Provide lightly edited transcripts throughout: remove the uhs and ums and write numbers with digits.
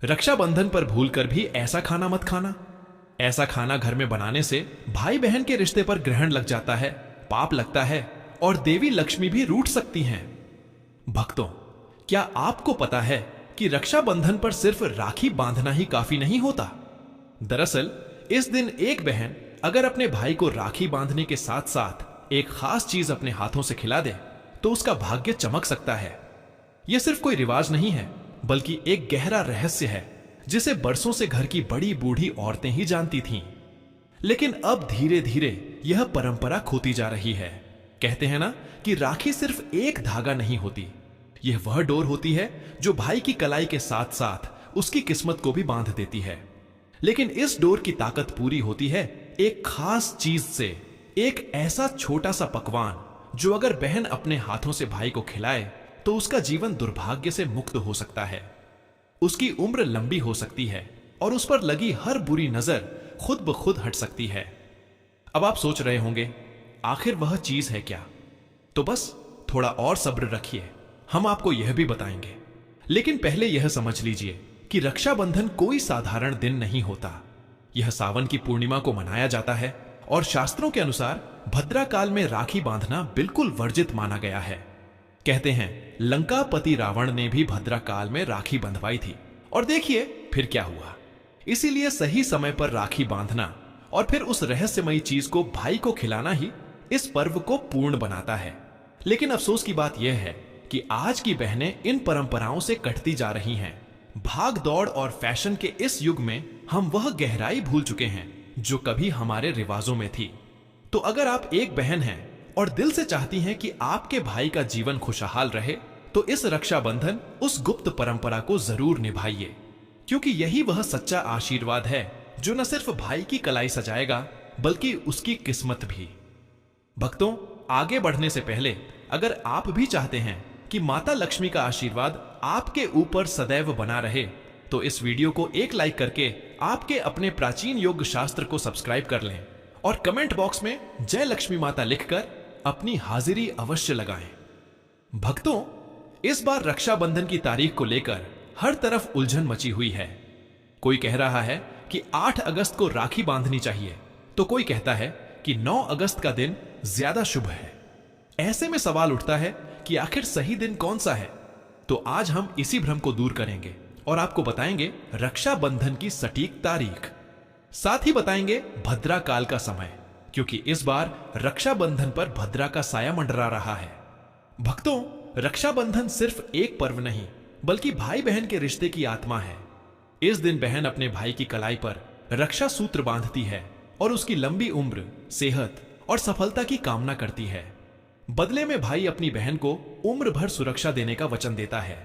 रक्षाबंधन पर भूलकर भी ऐसा खाना मत खाना। ऐसा खाना घर में बनाने से भाई बहन के रिश्ते पर ग्रहण लग जाता है, पाप लगता है और देवी लक्ष्मी भी रूठ सकती हैं। भक्तों, क्या आपको पता है कि रक्षाबंधन पर सिर्फ राखी बांधना ही काफी नहीं होता? दरअसल इस दिन एक बहन अगर अपने भाई को राखी बांधने के साथ साथ एक खास चीज अपने हाथों से खिला दे तो उसका भाग्य चमक सकता है। यह सिर्फ कोई रिवाज नहीं है, बल्कि एक गहरा रहस्य है जिसे बरसों से घर की बड़ी बूढ़ी औरतें ही जानती थीं। लेकिन अब धीरे धीरे यह परंपरा खोती जा रही है। कहते हैं ना कि राखी सिर्फ एक धागा नहीं होती, यह वह डोर होती है जो भाई की कलाई के साथ साथ उसकी किस्मत को भी बांध देती है। लेकिन इस डोर की ताकत पूरी होती है एक खास चीज से, एक ऐसा छोटा सा पकवान जो अगर बहन अपने हाथों से भाई को खिलाए तो उसका जीवन दुर्भाग्य से मुक्त हो सकता है, उसकी उम्र लंबी हो सकती है और उस पर लगी हर बुरी नजर खुद ब खुद हट सकती है। अब आप सोच रहे होंगे आखिर वह चीज है क्या? तो बस थोड़ा और सब्र रखिए, हम आपको यह भी बताएंगे। लेकिन पहले यह समझ लीजिए कि रक्षाबंधन कोई साधारण दिन नहीं होता। यह सावन की पूर्णिमा को मनाया जाता है और शास्त्रों के अनुसार भद्रा काल में राखी बांधना बिल्कुल वर्जित माना गया है। कहते हैं लंकापति रावण ने भी भद्रा काल में राखी बंधवाई थी और देखिए फिर क्या हुआ। इसीलिए सही समय पर राखी बांधना और फिर उस रहस्यमयी चीज को भाई को खिलाना ही इस पर्व को पूर्ण बनाता है। लेकिन अफसोस की बात यह है कि आज की बहनें इन परंपराओं से कटती जा रही हैं। भाग दौड़ और फैशन के इस युग में हम वह गहराई भूल चुके हैं जो कभी हमारे रिवाजों में थी। तो अगर आप एक बहन हैं और दिल से चाहती हैं कि आपके भाई का जीवन खुशहाल रहे तो इस रक्षाबंधन उस गुप्त परंपरा को जरूर निभाइए, क्योंकि यही वह सच्चा आशीर्वाद है जो न सिर्फ भाई की कलाई सजाएगा बल्कि उसकी किस्मत भी। भक्तों, आगे बढ़ने से पहले अगर आप भी चाहते हैं कि माता लक्ष्मी का आशीर्वाद आपके ऊपर सदैव बना रहे तो इस वीडियो को एक लाइक करके आपके अपने प्राचीन योग शास्त्र को सब्सक्राइब कर लें और कमेंट बॉक्स में जय लक्ष्मी माता लिखकर अपनी हाजिरी अवश्य लगाएं। भक्तों, इस बार रक्षाबंधन की तारीख को लेकर हर तरफ उलझन मची हुई है। कोई कह रहा है कि 8 अगस्त को राखी बांधनी चाहिए, तो कोई कहता है कि 9 अगस्त का दिन ज्यादा शुभ है। ऐसे में सवाल उठता है कि आखिर सही दिन कौन सा है? तो आज हम इसी भ्रम को दूर करेंगे और आपको बताएंगे रक्षाबंधन की सटीक तारीख। साथ ही बताएंगे भद्रा काल का समय, क्योंकि इस बार रक्षाबंधन पर भद्रा का साया मंडरा रहा है। भक्तों, रक्षाबंधन सिर्फ एक पर्व नहीं बल्कि भाई बहन के रिश्ते की आत्मा है। इस दिन बहन अपने भाई की कलाई पर रक्षा सूत्र बांधती है और उसकी लंबी उम्र, सेहत और सफलता की कामना करती है। बदले में भाई अपनी बहन को उम्र भर सुरक्षा देने का वचन देता है।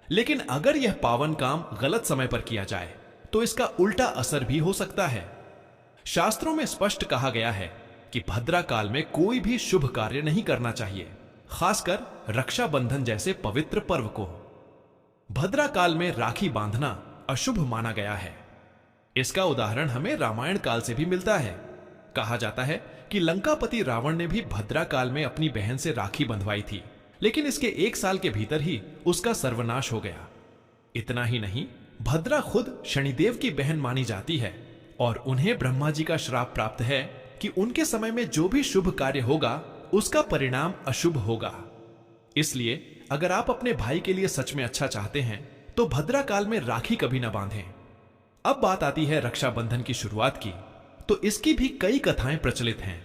लेकिन अगर यह पावन काम गलत समय पर किया जाए तो इसका उल्टा असर भी हो सकता है। शास्त्रों में स्पष्ट कहा गया है कि भद्रा काल में कोई भी शुभ कार्य नहीं करना चाहिए, खासकर रक्षाबंधन जैसे पवित्र पर्व को। भद्रा काल में राखी बांधना अशुभ माना गया है। इसका उदाहरण हमें रामायण काल से भी मिलता है। कहा जाता है कि लंकापति रावण ने भी भद्रा काल में अपनी बहन से राखी बंधवाई थी, लेकिन इसके 1 साल के भीतर ही उसका सर्वनाश हो गया। इतना ही नहीं, भद्रा खुद शनिदेव की बहन मानी जाती है और उन्हें ब्रह्मा जी का श्राप प्राप्त है कि उनके समय में जो भी शुभ कार्य होगा उसका परिणाम अशुभ होगा। इसलिए अगर आप अपने भाई के लिए सच में अच्छा चाहते हैं तो भद्रा काल में राखी कभी ना बांधें। अब बात आती है रक्षाबंधन की शुरुआत की, तो इसकी भी कई कथाएं प्रचलित हैं।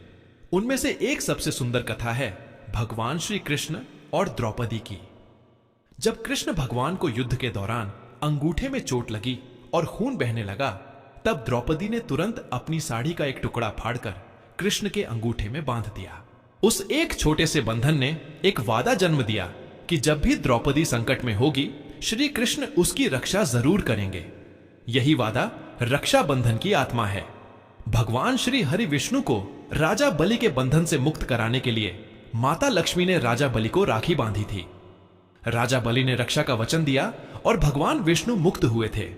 उनमें से एक सबसे सुंदर कथा है भगवान श्री कृष्ण और द्रौपदी की। जब कृष्ण भगवान को युद्ध के दौरान अंगूठे में चोट लगी और खून बहने लगा, तब द्रौपदी ने तुरंत अपनी साड़ी का एक टुकड़ा फाड़कर कृष्ण के अंगूठे में बांध दिया। उस एक छोटे से बंधन ने एक वादा जन्म दिया कि जब भी द्रौपदी संकट में होगी, श्री कृष्ण उसकी रक्षा जरूर करेंगे। यही वादा रक्षाबंधन की आत्मा है। भगवान श्री हरि विष्णु को राजा बलि के बंधन से मुक्त कराने के लिए माता लक्ष्मी ने राजा बलि को राखी बांधी थी। राजा बलि ने रक्षा का वचन दिया और भगवान विष्णु मुक्त हुए थे।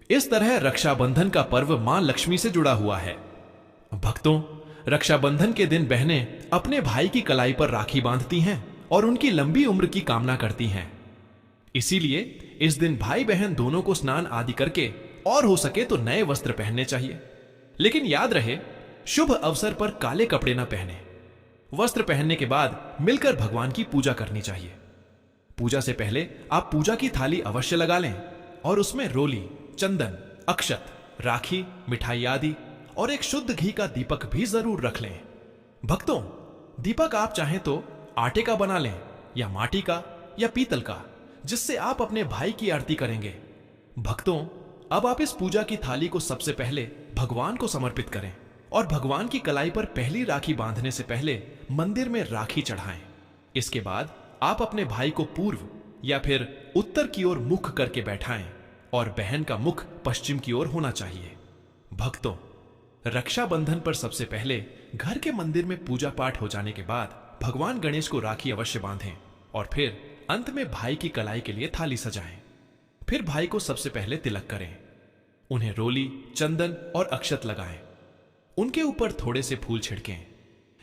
इस तरह रक्षाबंधन का पर्व मां लक्ष्मी से जुड़ा हुआ है। भक्तों, रक्षाबंधन के दिन बहनें अपने भाई की कलाई पर राखी बांधती हैं और उनकी लंबी उम्र की कामना करती हैं। इसीलिए इस दिन भाई बहन दोनों को स्नान आदि करके और हो सके तो नए वस्त्र पहनने चाहिए। लेकिन याद रहे, शुभ अवसर पर काले कपड़े ना पहने। वस्त्र पहनने के बाद मिलकर भगवान की पूजा करनी चाहिए। पूजा से पहले आप पूजा की थाली अवश्य लगा लें और उसमें रोली, चंदन, अक्षत, राखी, मिठाई आदि और एक शुद्ध घी का दीपक भी जरूर रख लें। भक्तों, दीपक आप चाहें तो आटे का बना लें या माटी का या पीतल का, जिससे आप अपने भाई की आरती करेंगे। भक्तों, अब आप इस पूजा की थाली को सबसे पहले भगवान को समर्पित करें और भगवान की कलाई पर पहली राखी बांधने से पहले मंदिर में राखी चढ़ाएं। इसके बाद आप अपने भाई को पूर्व या फिर उत्तर की ओर मुख करके बैठाएं और बहन का मुख पश्चिम की ओर होना चाहिए। भक्तों, रक्षाबंधन पर सबसे पहले घर के मंदिर में पूजा पाठ हो जाने के बाद भगवान गणेश को राखी अवश्य बांधें और फिर अंत में भाई की कलाई के लिए थाली सजाएं। फिर भाई को सबसे पहले तिलक करें, उन्हें रोली, चंदन और अक्षत लगाएं। उनके ऊपर थोड़े से फूल छिड़कें।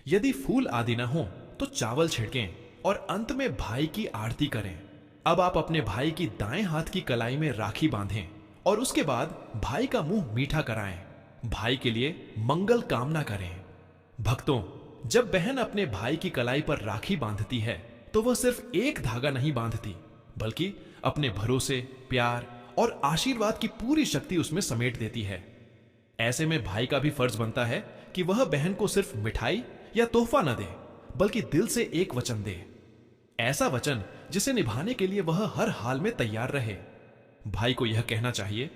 यदि फूल आदि ना हो तो चावल छिड़कें और अंत में भाई की आरती करें। अब आप अपने भाई की दाएं हाथ की कलाई में राखी बांधें और उसके बाद भाई का मुंह मीठा कराएं। भाई के लिए मंगल कामना करें। भक्तों, जब बहन अपने भाई की कलाई पर राखी बांधती है तो वह सिर्फ एक धागा नहीं बांधती, बल्कि अपने भरोसे, प्यार और आशीर्वाद की पूरी शक्ति उसमें समेट देती है। ऐसे में भाई का भी फर्ज बनता है कि वह बहन को सिर्फ मिठाई या तोहफा न दे, बल्कि दिल से एक वचन दे। ऐसा वचन जिसे निभाने के लिए वह हर हाल में तैयार रहे। भाई को यह कहना चाहिए,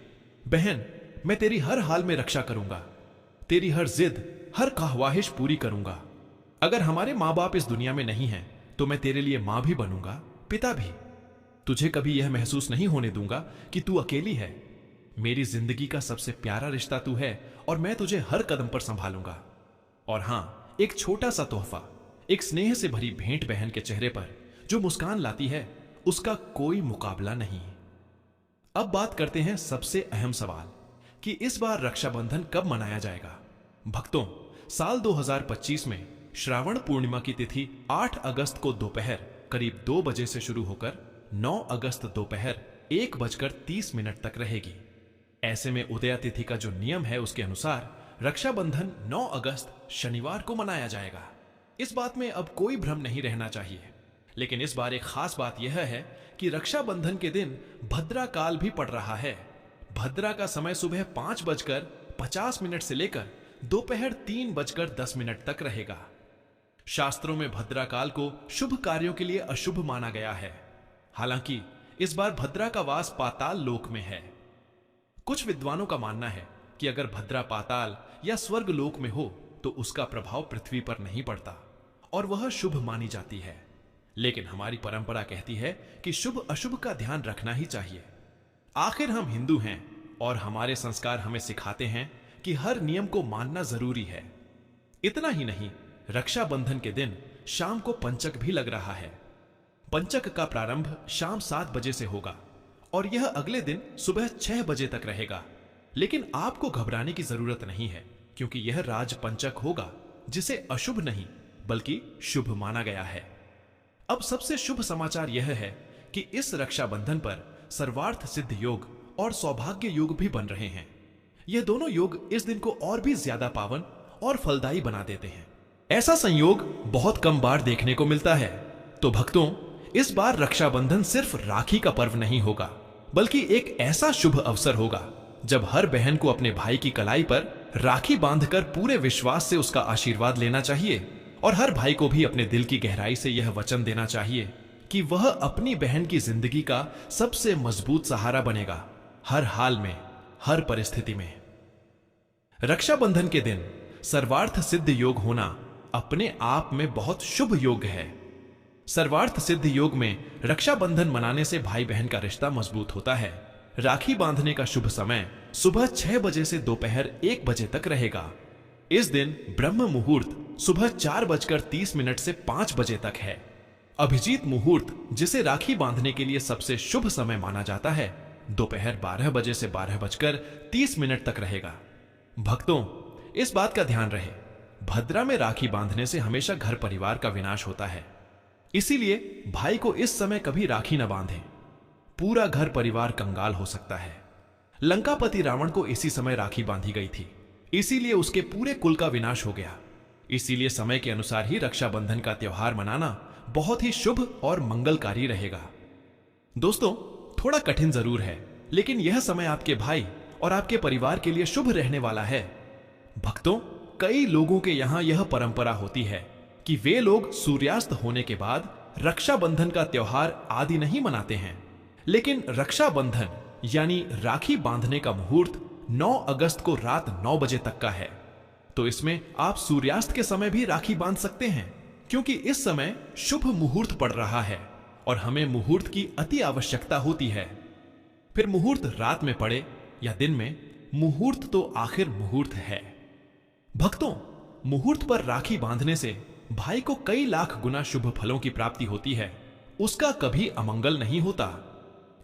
बहन, मैं तेरी हर हाल में रक्षा करूंगा, तेरी हर जिद, हर ख्वाहिश पूरी करूंगा। अगर हमारे माँ बाप इस दुनिया में नहीं हैं, तो मैं तेरे लिए मां भी बनूंगा, पिता भी। तुझे कभी यह महसूस नहीं होने दूंगा कि तू अकेली है। मेरी जिंदगी का सबसे प्यारा रिश्ता तू है और मैं तुझे हर कदम पर संभालूंगा। और हां, एक छोटा सा तोहफा, एक स्नेह से भरी भेंट बहन के चेहरे पर जो मुस्कान लाती है, उसका कोई मुकाबला नहीं। अब बात करते हैं सबसे अहम सवाल कि इस बार रक्षाबंधन कब मनाया जाएगा। भक्तों, साल 2025 में श्रावण पूर्णिमा की तिथि 8 अगस्त को दोपहर करीब 2 बजे से शुरू होकर 9 अगस्त दोपहर 1:30 तक रहेगी। ऐसे में उदया तिथि का जो नियम है उसके अनुसार रक्षाबंधन 9 अगस्त शनिवार को मनाया जाएगा। इस बात में अब कोई भ्रम नहीं रहना चाहिए। लेकिन इस बार एक खास बात यह है कि रक्षाबंधन के दिन भद्रा काल भी पड़ रहा है। भद्रा का समय सुबह 5:50 से लेकर दोपहर 3:10 तक रहेगा। शास्त्रों में भद्रा काल को शुभ कार्यों के लिए अशुभ माना गया है। हालांकि इस बार भद्रा का वास पाताल लोक में है। कुछ विद्वानों का मानना है कि अगर भद्रा पाताल या स्वर्ग लोक में हो तो उसका प्रभाव पृथ्वी पर नहीं पड़ता और वह शुभ मानी जाती है। लेकिन हमारी परंपरा कहती है कि शुभ अशुभ का ध्यान रखना ही चाहिए। आखिर हम हिंदू हैं और हमारे संस्कार हमें सिखाते हैं कि हर नियम को मानना जरूरी है। इतना ही नहीं, रक्षाबंधन के दिन शाम को पंचक भी लग रहा है। पंचक का प्रारंभ शाम 7 बजे से होगा और यह अगले दिन सुबह 6 बजे तक रहेगा। लेकिन आपको घबराने की जरूरत नहीं है, क्योंकि यह राज पंचक होगा जिसे अशुभ नहीं बल्कि शुभ माना गया है। अब सबसे शुभ समाचार यह है कि इस रक्षाबंधन पर सर्वार्थ सिद्ध योग और सौभाग्य योग भी बन रहे हैं। यह दोनों योग इस दिन को और भी ज्यादा पावन और फलदायी बना देते हैं। ऐसा संयोग बहुत कम बार देखने को मिलता है। तो भक्तों, इस बार रक्षाबंधन सिर्फ राखी का पर्व नहीं होगा, बल्कि एक ऐसा शुभ अवसर होगा जब हर बहन को अपने भाई की कलाई पर राखी बांधकर पूरे विश्वास से उसका आशीर्वाद लेना चाहिए और हर भाई को भी अपने दिल की गहराई से यह वचन देना चाहिए कि वह अपनी बहन की जिंदगी का सबसे मजबूत सहारा बनेगा, हर हाल में, हर परिस्थिति में। रक्षाबंधन के दिन सर्वार्थ सिद्ध योग होना अपने आप में बहुत शुभ योग है। सर्वार्थ सिद्ध योग में रक्षाबंधन मनाने से भाई बहन का रिश्ता मजबूत होता है। राखी बांधने का शुभ समय सुबह 6 बजे से दोपहर 1 बजे तक रहेगा। इस दिन ब्रह्म मुहूर्त सुबह 4:30 से 5 बजे तक है। अभिजीत मुहूर्त, जिसे राखी बांधने के लिए सबसे शुभ समय माना जाता है, दोपहर 12 बजे से 12:30 तक रहेगा। भक्तों, इस बात का ध्यान रहे, भद्रा में राखी बांधने से हमेशा घर परिवार का विनाश होता है। इसीलिए भाई को इस समय कभी राखी न बांधें। पूरा घर परिवार कंगाल हो सकता है। लंकापति रावण को इसी समय राखी बांधी गई थी, इसीलिए उसके पूरे कुल का विनाश हो गया। इसीलिए समय के अनुसार ही रक्षाबंधन का त्योहार मनाना बहुत ही शुभ और मंगलकारी रहेगा। दोस्तों, थोड़ा कठिन जरूर है, लेकिन यह समय आपके भाई और आपके परिवार के लिए शुभ रहने वाला है। भक्तों, कई लोगों के यहां यह परंपरा होती है कि वे लोग सूर्यास्त होने के बाद रक्षाबंधन का त्योहार आदि नहीं मनाते हैं, लेकिन रक्षाबंधन यानी राखी बांधने का मुहूर्त 9 अगस्त को रात 9 बजे तक का है। तो इसमें आप सूर्यास्त के समय भी राखी बांध सकते हैं, क्योंकि इस समय शुभ मुहूर्त पड़ रहा है और हमें मुहूर्त की अति आवश्यकता होती है। फिर मुहूर्त रात में पड़े या दिन में, मुहूर्त तो आखिर मुहूर्त है। भक्तों, मुहूर्त पर राखी बांधने से भाई को कई लाख गुना शुभ फलों की प्राप्ति होती है, उसका कभी अमंगल नहीं होता।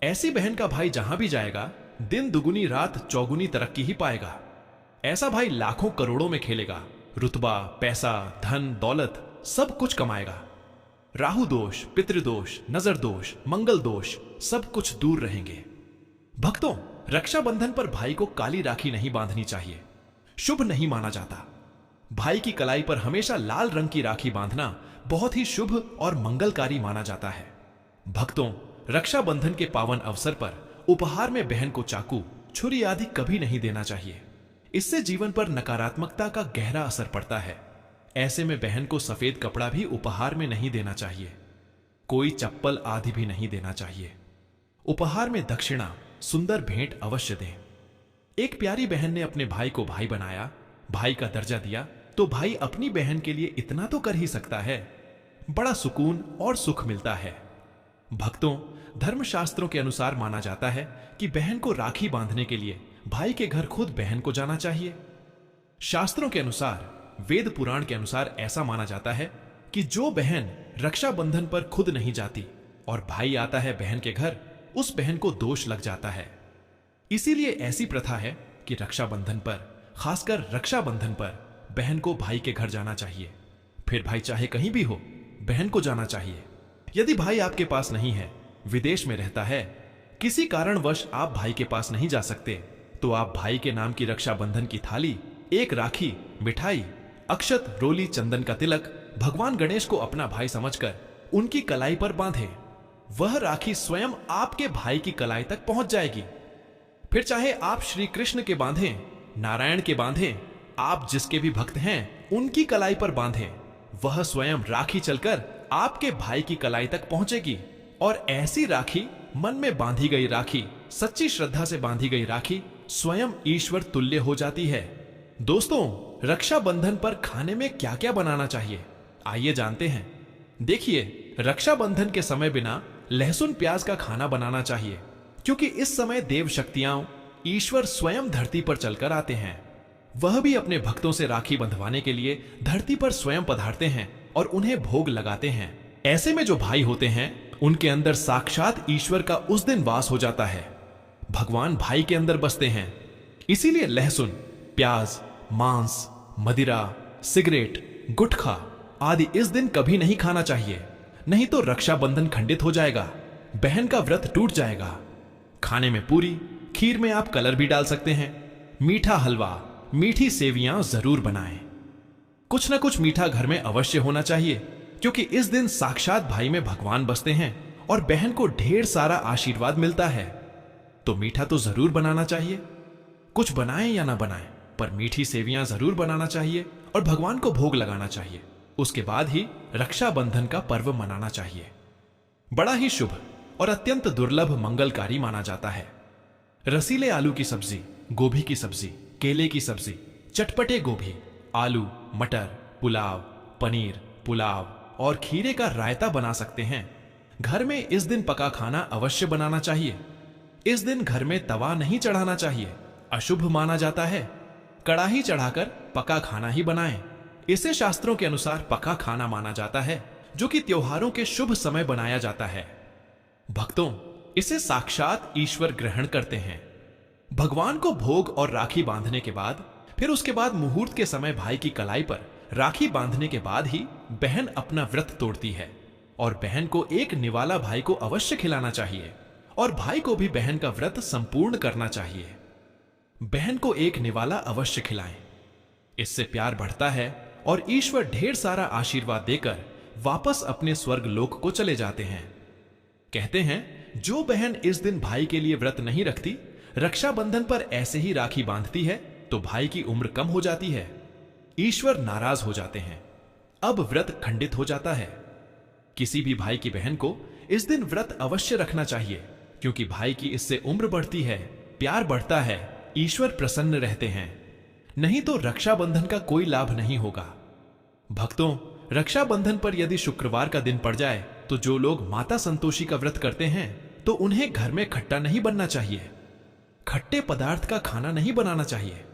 ऐसी बहन का भाई जहां भी जाएगा, दिन दुगुनी रात चौगुनी तरक्की ही पाएगा। ऐसा भाई लाखों करोड़ों में खेलेगा, रुतबा, पैसा, धन, दौलत सब कुछ कमाएगा। राहु दोष, पितृदोष, नजर दोष, मंगल दोष सब कुछ दूर रहेंगे। भक्तों, रक्षाबंधन पर भाई को काली राखी नहीं बांधनी चाहिए, शुभ नहीं माना जाता। भाई की कलाई पर हमेशा लाल रंग की राखी बांधना बहुत ही शुभ और मंगलकारी माना जाता है। भक्तों, रक्षाबंधन के पावन अवसर पर उपहार में बहन को चाकू, छुरी आदि कभी नहीं देना चाहिए। इससे जीवन पर नकारात्मकता का गहरा असर पड़ता है। ऐसे में बहन को सफेद कपड़ा भी उपहार में नहीं देना चाहिए। कोई चप्पल आदि भी नहीं देना चाहिए। उपहार में दक्षिणा, सुंदर भेंट अवश्य दें। एक प्यारी बहन ने अपने भाई को भाई बनाया, भाई का दर्जा दिया, तो भाई अपनी बहन के लिए इतना तो कर ही सकता है। बड़ा सुकून और सुख मिलता है। भक्तों, धर्मशास्त्रों के अनुसार माना जाता है कि बहन को राखी बांधने के लिए भाई के घर खुद बहन को जाना चाहिए। शास्त्रों के अनुसार, वेद पुराण के अनुसार ऐसा माना जाता है कि जो बहन रक्षाबंधन पर खुद नहीं जाती और भाई आता है बहन के घर, उस बहन को दोष लग जाता है। इसीलिए ऐसी प्रथा है कि रक्षाबंधन पर, खासकर रक्षाबंधन पर, बहन को भाई के घर जाना चाहिए। फिर भाई चाहे कहीं भी हो, बहन को जाना चाहिए। यदि भाई आपके पास नहीं है, विदेश में रहता है, किसी कारणवश आप भाई के पास नहीं जा सकते, तो आप भाई के नाम की रक्षाबंधन की थाली, एक राखी, मिठाई, अक्षत, रोली, चंदन का तिलक भगवान गणेश को अपना भाई समझकर उनकी कलाई पर बांधे। वह राखी स्वयं आपके भाई की कलाई तक पहुंच जाएगी। फिर चाहे आप श्री कृष्ण के बांधें, नारायण के बांधें, आप जिसके भी भक्त हैं उनकी कलाई पर बांधें, वह स्वयं राखी चलकर आपके भाई की कलाई तक पहुंचेगी। और ऐसी राखी, मन में बांधी गई राखी, सच्ची श्रद्धा से बांधी गई राखी स्वयं ईश्वर तुल्य हो जाती है। दोस्तों, रक्षाबंधन पर खाने में क्या क्या बनाना चाहिए, आइए जानते हैं। देखिए, रक्षाबंधन के समय बिना लहसुन प्याज का खाना बनाना चाहिए, क्योंकि इस समय देव शक्तियां, ईश्वर स्वयं धरती पर चलकर आते हैं। वह भी अपने भक्तों से राखी बंधवाने के लिए धरती पर स्वयं पधारते हैं और उन्हें भोग लगाते हैं। ऐसे में जो भाई होते हैं, उनके अंदर साक्षात ईश्वर का उस दिन वास हो जाता है। भगवान भाई के अंदर बसते हैं। इसीलिए लहसुन, प्याज, मांस, मदिरा, सिगरेट, गुटखा आदि इस दिन कभी नहीं खाना चाहिए, नहीं तो रक्षाबंधन खंडित हो जाएगा, बहन का व्रत टूट जाएगा। खाने में पूरी, खीर में आप कलर भी डाल सकते हैं। मीठा हलवा, मीठी सेवियां जरूर बनाएं। कुछ ना कुछ मीठा घर में अवश्य होना चाहिए, क्योंकि इस दिन साक्षात भाई में भगवान बसते हैं और बहन को ढेर सारा आशीर्वाद मिलता है। तो मीठा तो जरूर बनाना चाहिए। कुछ बनाएं या ना बनाएं, पर मीठी सेवियां जरूर बनाना चाहिए और भगवान को भोग लगाना चाहिए। उसके बाद ही रक्षाबंधन का पर्व मनाना चाहिए। बड़ा ही शुभ और अत्यंत दुर्लभ मंगलकारी माना जाता है। रसीले आलू की सब्जी, गोभी की सब्जी, केले की सब्जी, चटपटे गोभी, आलू, मटर, पुलाव, पनीर, पुलाव और खीरे का रायता बना सकते हैं। घर में इस दिन पका खाना अवश्य बनाना चाहिए। इस दिन घर में तवा नहीं चढ़ाना चाहिए, अशुभ माना जाता है। कड़ाही चढ़ाकर पका खाना ही बनाएं। इसे शास्त्रों के अनुसार पका खाना माना जाता है, जो कि त्योहारों के शुभ समय बनाया जाता है। भक्तों, इसे साक्षात ईश्वर ग्रहण करते हैं। भगवान को भोग और राखी बांधने के बाद, फिर उसके बाद मुहूर्त के समय भाई की कलाई पर राखी बांधने के बाद ही बहन अपना व्रत तोड़ती है और बहन को एक निवाला भाई को अवश्य खिलाना चाहिए और भाई को भी बहन का व्रत संपूर्ण करना चाहिए। बहन को एक निवाला अवश्य खिलाएं। इससे प्यार बढ़ता है और ईश्वर ढेर सारा आशीर्वाद देकर वापस अपने स्वर्ग लोक को चले जाते हैं। कहते हैं जो बहन इस दिन भाई के लिए व्रत नहीं रखती, रक्षाबंधन पर ऐसे ही राखी बांधती है, तो भाई की उम्र कम हो जाती है, ईश्वर नाराज हो जाते हैं, अब व्रत खंडित हो जाता है। किसी भी भाई की बहन को इस दिन व्रत अवश्य रखना चाहिए, क्योंकि भाई की इससे उम्र बढ़ती है, प्यार बढ़ता है, ईश्वर प्रसन्न रहते हैं। नहीं तो रक्षाबंधन का कोई लाभ नहीं होगा। भक्तों, रक्षाबंधन पर यदि शुक्रवार का दिन पड़ जाए तो जो लोग माता संतोषी का व्रत करते हैं तो उन्हें घर में खट्टा नहीं बनना चाहिए, खट्टे पदार्थ का खाना नहीं बनाना चाहिए।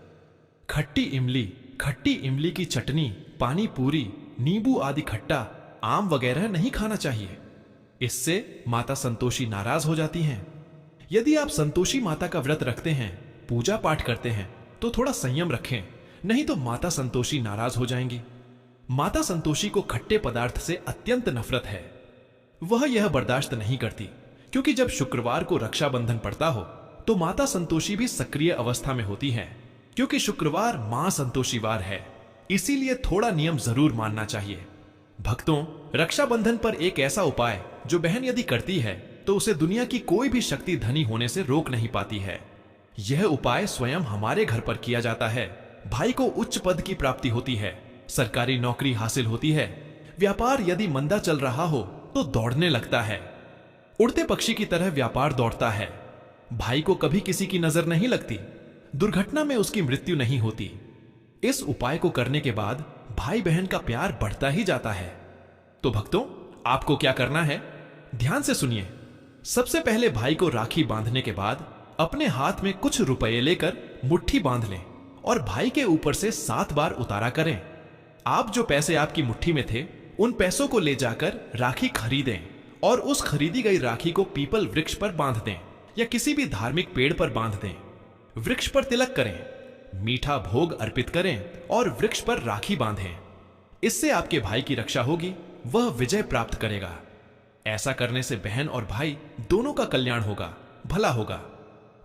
खट्टी इमली की चटनी, पानी पूरी, नींबू आदि खट्टा, आम वगैरह नहीं खाना चाहिए। इससे माता संतोषी नाराज हो जाती हैं। यदि आप संतोषी माता का व्रत रखते हैं, पूजा पाठ करते हैं, तो थोड़ा संयम रखें, नहीं तो माता संतोषी नाराज हो जाएंगी। माता संतोषी को खट्टे पदार्थ से अत्यंत नफरत है। वह यह बर्दाश्त नहीं करती, क्योंकि जब शुक्रवार को रक्षाबंधन पड़ता हो तो माता संतोषी भी सक्रिय अवस्था में होती है, क्योंकि शुक्रवार मां संतोषीवार है। इसीलिए थोड़ा नियम जरूर मानना चाहिए। भक्तों, रक्षाबंधन पर एक ऐसा उपाय जो बहन यदि करती है तो उसे दुनिया की कोई भी शक्ति धनी होने से रोक नहीं पाती है। यह उपाय स्वयं हमारे घर पर किया जाता है। भाई को उच्च पद की प्राप्ति होती है, सरकारी नौकरी हासिल होती है, व्यापार यदि मंदा चल रहा हो तो दौड़ने लगता है, उड़ते पक्षी की तरह व्यापार दौड़ता है। भाई को कभी किसी की नजर नहीं लगती, दुर्घटना में उसकी मृत्यु नहीं होती। इस उपाय को करने के बाद भाई बहन का प्यार बढ़ता ही जाता है। तो भक्तों, आपको क्या करना है, ध्यान से सुनिए। सबसे पहले भाई को राखी बांधने के बाद अपने हाथ में कुछ रुपए लेकर मुट्ठी बांध लें और भाई के ऊपर से 7 बार उतारा करें। आप जो पैसे आपकी मुट्ठी में थे, उन पैसों को ले जाकर राखी खरीदें और उस खरीदी गई राखी को पीपल वृक्ष पर बांध दें या किसी भी धार्मिक पेड़ पर बांध दें। वृक्ष पर तिलक करें, मीठा भोग अर्पित करें और वृक्ष पर राखी बांधें। इससे आपके भाई की रक्षा होगी, वह विजय प्राप्त करेगा। ऐसा करने से बहन और भाई दोनों का कल्याण होगा, भला होगा।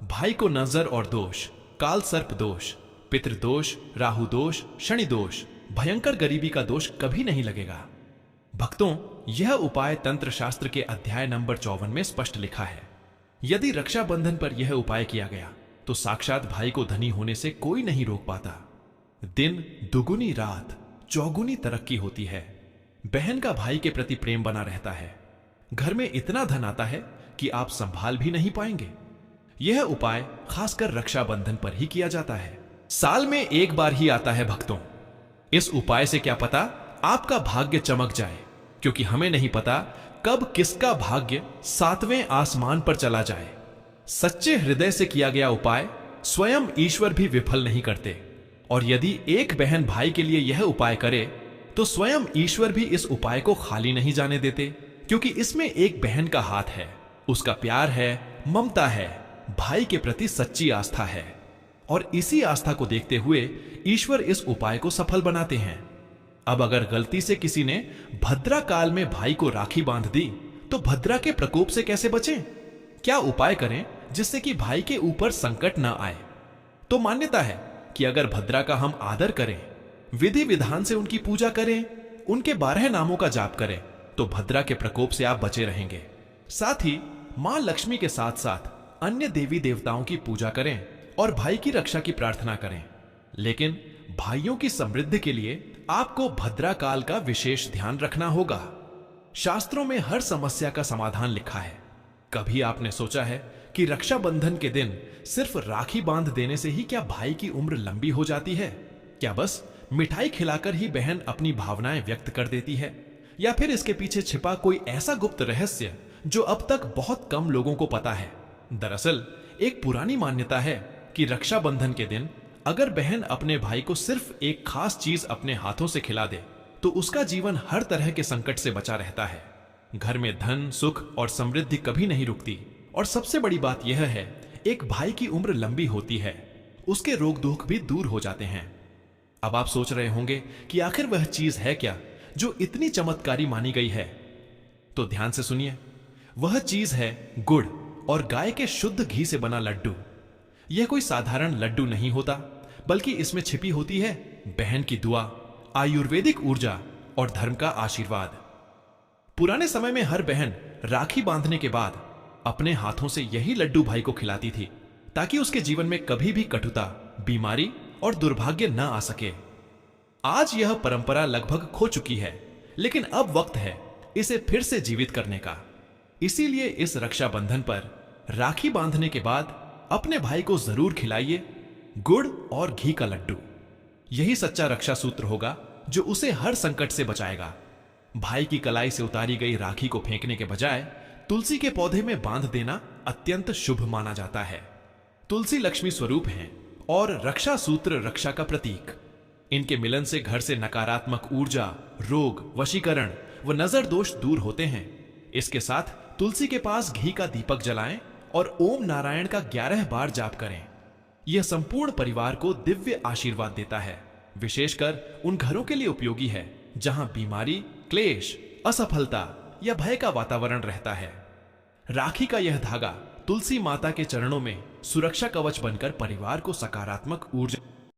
भाई को नजर और दोष, काल सर्प दोष, पितृदोष, राहु दोष, शनि दोष, भयंकर गरीबी का दोष कभी नहीं लगेगा। भक्तों, यह उपाय तंत्र शास्त्र के अध्याय नंबर 54 में स्पष्ट लिखा है। यदि रक्षाबंधन पर यह उपाय किया गया तो साक्षात भाई को धनी होने से कोई नहीं रोक पाता। दिन दुगुनी, रात चौगुनी तरक्की होती है। बहन का भाई के प्रति प्रेम बना रहता है। घर में इतना धन आता है कि आप संभाल भी नहीं पाएंगे। यह उपाय खासकर रक्षाबंधन पर ही किया जाता है। साल में एक बार ही आता है भक्तों। इस उपाय से क्या पता आपका भाग्य चमक जाए, क्योंकि हमें नहीं पता कब किसका भाग्य 7वें आसमान पर चला जाए। सच्चे हृदय से किया गया उपाय स्वयं ईश्वर भी विफल नहीं करते, और यदि एक बहन भाई के लिए यह उपाय करे तो स्वयं ईश्वर भी इस उपाय को खाली नहीं जाने देते, क्योंकि इसमें एक बहन का हाथ है, उसका प्यार है, ममता है, भाई के प्रति सच्ची आस्था है। और इसी आस्था को देखते हुए ईश्वर इस उपाय को सफल बनाते हैं। अब अगर गलती से किसी ने भद्रा काल में भाई को राखी बांध दी तो भद्रा के प्रकोप से कैसे बचें? क्या उपाय करें जिससे कि भाई के ऊपर संकट न आए? तो मान्यता है कि अगर भद्रा का हम आदर करें, विधि विधान से उनकी पूजा करें, उनके 12 नामों का जाप करें, तो भद्रा के प्रकोप से आप बचे रहेंगे। साथ ही मां लक्ष्मी के साथ साथ अन्य देवी देवताओं की पूजा करें और भाई की रक्षा की प्रार्थना करें। लेकिन भाइयों की समृद्धि के लिए आपको भद्रा काल का विशेष ध्यान रखना होगा। शास्त्रों में हर समस्या का समाधान लिखा है। कभी आपने सोचा है कि रक्षाबंधन के दिन सिर्फ राखी बांध देने से ही क्या भाई की उम्र लंबी हो जाती है? क्या बस मिठाई खिलाकर ही बहन अपनी भावनाएं व्यक्त कर देती है? या फिर इसके पीछे छिपा कोई ऐसा गुप्त रहस्य जो अब तक बहुत कम लोगों को पता है? दरअसल एक पुरानी मान्यता है कि रक्षाबंधन के दिन अगर बहन अपने भाई को सिर्फ एक खास चीज अपने हाथों से खिला दे तो उसका जीवन हर तरह के संकट से बचा रहता है। घर में धन, सुख और समृद्धि कभी नहीं रुकती। और सबसे बड़ी बात यह है, एक भाई की उम्र लंबी होती है, उसके रोग दुख भी दूर हो जाते हैं। अब आप सोच रहे होंगे कि आखिर वह चीज है क्या जो इतनी चमत्कारी मानी गई है? तो ध्यान से सुनिए। वह चीज है गुड़ और गाय के शुद्ध घी से बना लड्डू। यह कोई साधारण लड्डू नहीं होता, बल्कि इसमें छिपी होती है बहन की दुआ, आयुर्वेदिक ऊर्जा और धर्म का आशीर्वाद। पुराने समय में हर बहन राखी बांधने के बाद अपने हाथों से यही लड्डू भाई को खिलाती थी, ताकि उसके जीवन में कभी भी कटुता, बीमारी और दुर्भाग्य न आ सके। आज यह परंपरा लगभग खो चुकी है, लेकिन अब वक्त है इसे फिर से जीवित करने का। इसीलिए इस रक्षाबंधन पर राखी बांधने के बाद अपने भाई को जरूर खिलाइए गुड़ और घी का लड्डू। यही सच्चा रक्षा सूत्र होगा जो उसे हर संकट से बचाएगा। भाई की कलाई से उतारी गई राखी को फेंकने के बजाय तुलसी के पौधे में बांध देना अत्यंत शुभ माना जाता है। तुलसी लक्ष्मी स्वरूप हैं और रक्षा सूत्र रक्षा का प्रतीक। इनके मिलन से घर से नकारात्मक ऊर्जा, रोग, वशीकरण व नजर दोष दूर होते हैं। इसके साथ तुलसी के पास घी का दीपक जलाएं और ओम नारायण का 11 बार जाप करें। यह संपूर्ण परिवार को दिव्य आशीर्वाद देता है। विशेषकर उन घरों के लिए उपयोगी है जहां बीमारी, क्लेश, असफलता या भय का वातावरण रहता है। राखी का यह धागा तुलसी माता के चरणों में सुरक्षा कवच बनकर परिवार को सकारात्मक ऊर्जा